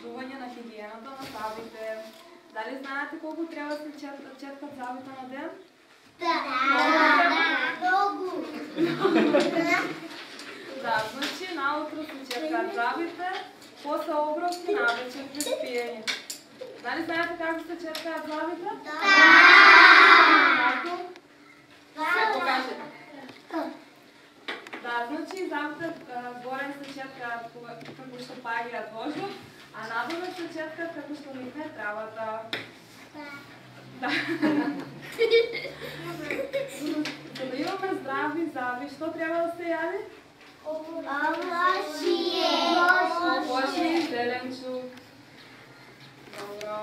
Чуване на хигиената на зъбите. Дали знаете колко трябва да се четкат зъбите на ден? Много. Да, значи наутро се четкат зъбите, после обровки, навечер при спиење. Дали знаете како се четкаат зъбите? Како? Покажете. Да, значи зъбите горе се четкаат како што паѓаат воздух, а надолу се четкаат како што никне травата. Да. За да имаме здрави зъби, што треба да се јади? Овошје и зеленчук. Добро.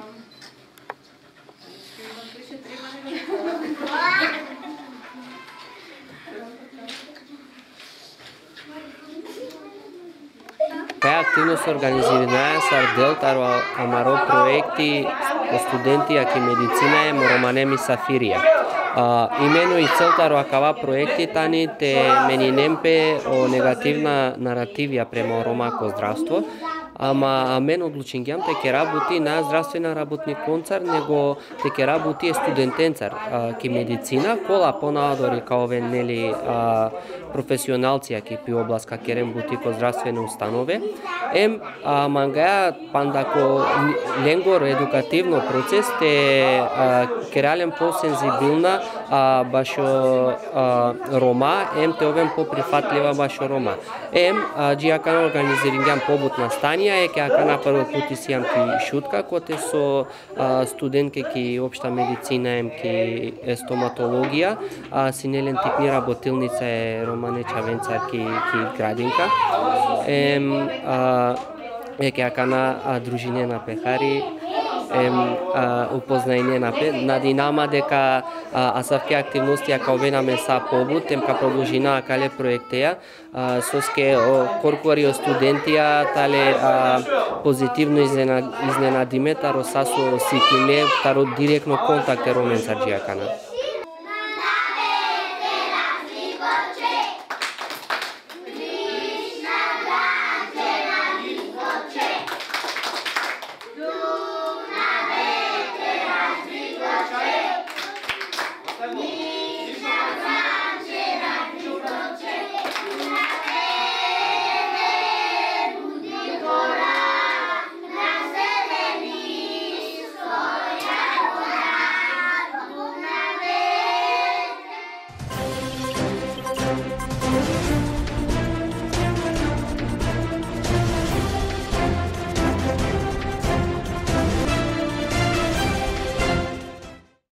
Ще треба да Таа активност организирана со Делтаро Амаро проекти о студенти аки медицина е Мороманеми Сафирија. Имено и целта роакава проекти тани те менинемпе о негативна наративија према ромако здравство, ама мен одлучингјам те ке работи на здравствена работник концар, него те ке работи студентенцар ки медицина, кола понадори каове нели професионалци аки пи област ка керем бутико здравствени установе, мангаја пандако ленгор едукативно процес те керален по-сензибилна башо рома, те овен по-прифатлива башо рома. Джиакана организирингјам побут настанија е ке акана прво пути сијам ки шутка, коте со студентке ки општа медицина ки стоматологија, синелен типни работилница е Романе Чавенцар ки градинка. Ке акана дружиње на пехари, упознање на динама дека асавке активности ака овенаме са побут, ка продолжина акале проектеја, соске коркуарио студентија, тале позитивно изненадиме, таро сасо сикиме, таро директно контакте роменцар джиакана.